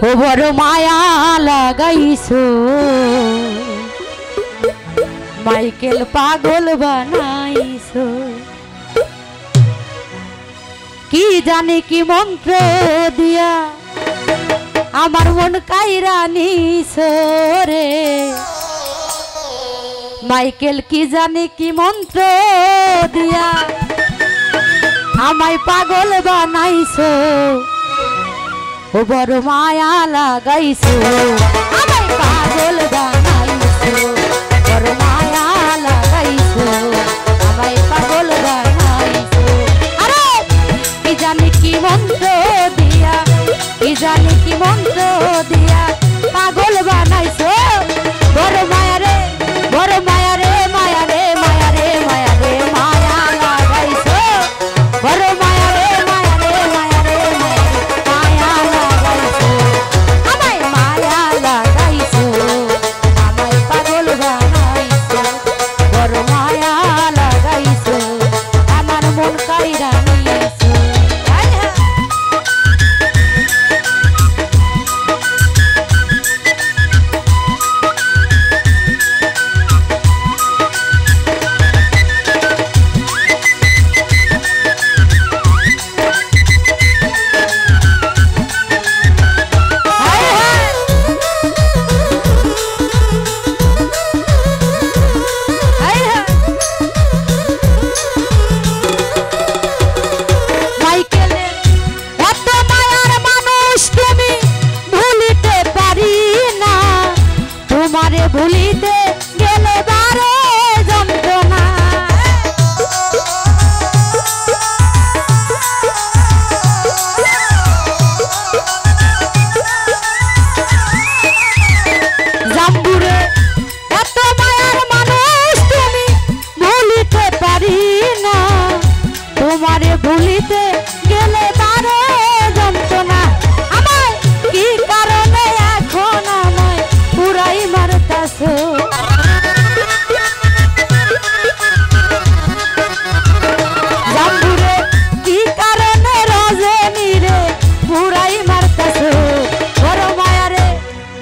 ও বড় মায়া লাগাইছো মাইকেল পাগল বানাইছো কি জানি কি মন্ত্র দিয়া আমার মন কাইরা নিছো রে মাইকেল কি জানি কি মন্ত্র দিয়া আমায় পাগল বানাইছো ও বড় মায়া লাগাইছো আমায় পাগল বানাইছো বড় মায়া লাগাইছো আমায় পাগল বানাইছো আরে কি জানি কি মন্ত্র দিয়া কি জানি কি মন্ত্র দিয়া পাগল বানাইছো বড় মায়া রে বড় মায়া রে মায়া রে মায়া রে মায়া রে মায়া লাগাইছো বড় মায়া রে মায়া রে মায়া রে মায়া লাগাইছো আমায় মায়া লাগাইছো আমায় পাগল বানাইছো বড় মায়া লাগাইছো আমার মন কাইরা নিয়েছো ভুলিতে গেলে বারে যন্ত্রণা জাম্বুরে এত মায়ার মানুষ তুমি ভুলিতে পারি না তোমারে ভুলিতে গেলে বারে যন্ত্রণা আমায় কি কারণে এখন আমায় পুরাই মারতাছো জাম্বুরে কি কারণে রজনী রে পুরাই মারতাছো বড় মায়া রে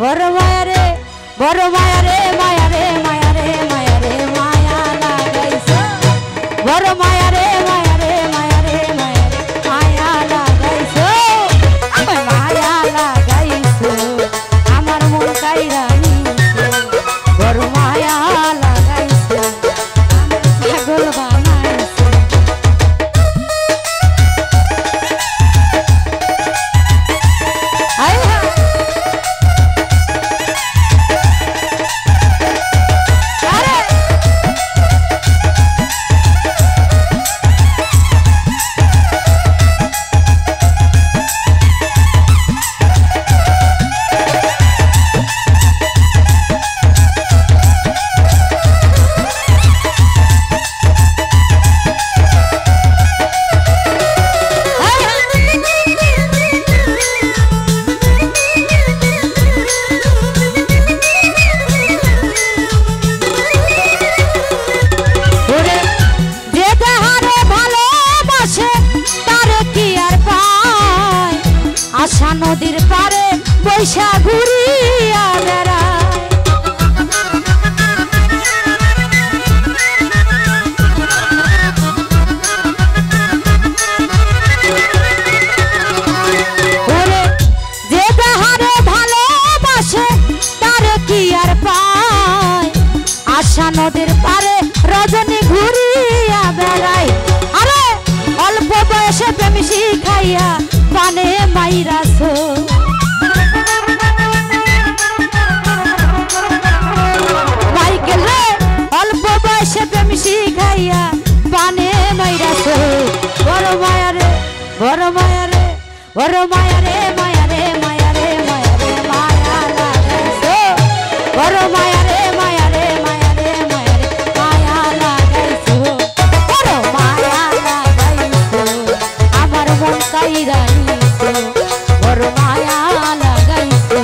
বড় মায়া রে বড় মায়া রে মায়া রে মায়া রে মায়া রে মায়া লাগাইছো বড় মায়া রে মায়া রে মায়া রে মায়া রে মায়া লাগাইছো আমায় মায়া লাগাইছো আমার মন কাইরা বড় মায়া লাগাইছো পাগল বানাইছো আয় হা আরে আশা নদীর পারে বৈশা ঘুরিয়া বেড়ায় ওরে যে তাহারে ভালোবাসে তার কি আর পায় আশা নদীর পারে রজনী ঘুরিয়া বেড়ায় আরে অল্প বয়সে প্রেম শিখাইয়া পানে মাইরাছো মাইকেল রে অল্প বয়সে প্রেম শিখাইয়া পানে মাইরাছো বড় মায়া রে বড় মায়া রে বড় মায়া রে মায়া রে মায়া রে মায়া রে মায়া লাগাইছো বড় মায়া রে মায়া রে মায়া রে মায়া রে মায়া লাগাইছো বড় মায়া লাগাইছো আমার মন কাইরা বড় মায়া লাগাইছো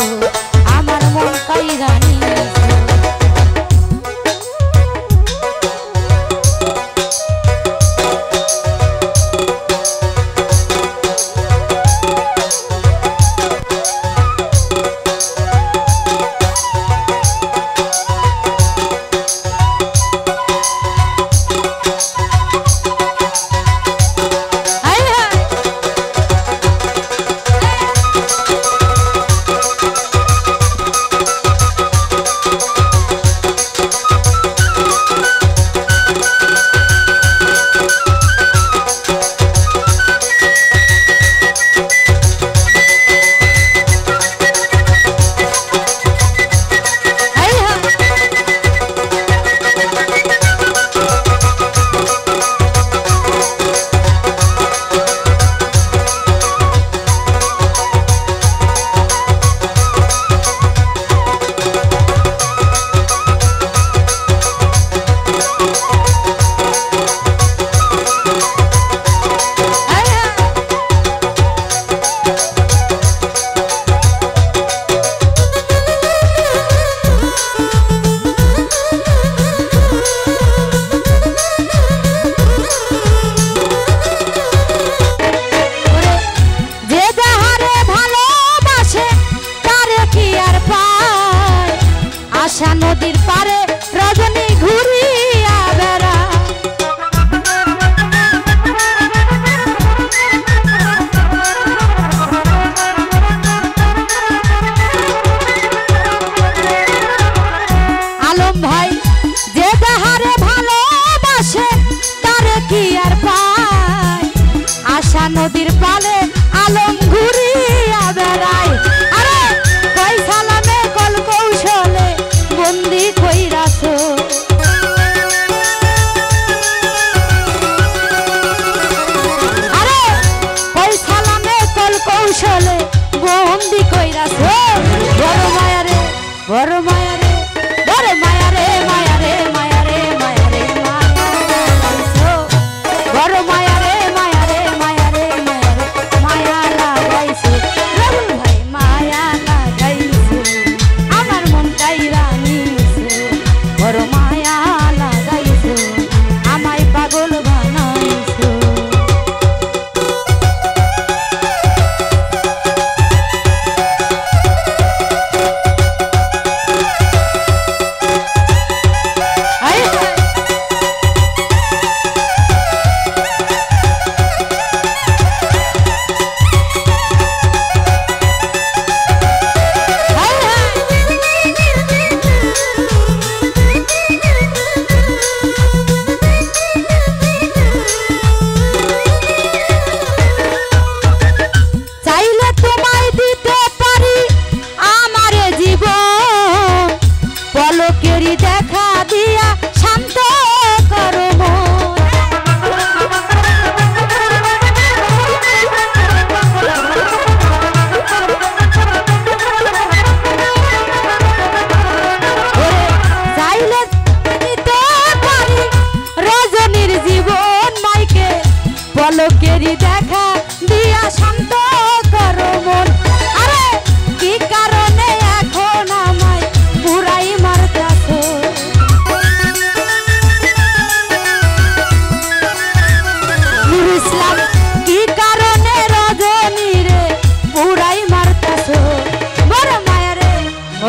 আমার মন কাইরা নিয়েছো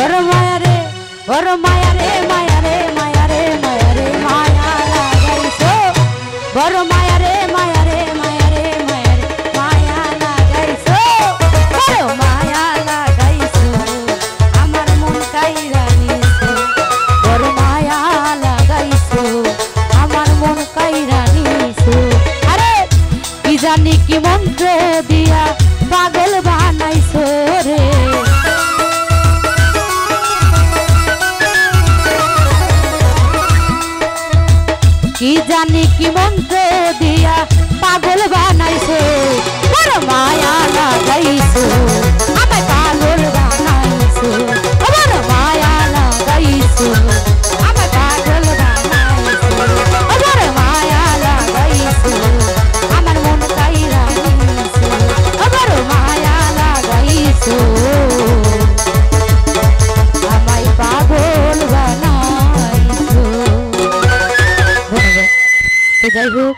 ওর মায়া রে ওর মায়া রে মায়া রে মায়া রে মায়া রে মায়া লাগাইছো বড় মায়া রে মায়া রে মায়া রে মায়া রে মায়া লাগাইছো বড় মায়া লাগাইছো আমার মন কাইরা নিছো বড় মায়া লাগাইছো আমার মন কাইরা নিছো আরে কি জানি কি মন্ত্র দিয়া পাগল বানাইছো রে কি জানি কি মন্ত্র দিয়া পাগল বানাইছো বড় মায়া লাগাইছো আমায় পাগল বানাইছো বড় মায়া লাগাইছো আমায় পাগল বানাইছো বড় মায়া লাগাইছো আমার মন কাইরা নিছো বড় মায়া লাগাইছো আমায় পাগল বানাইছো যাই হোক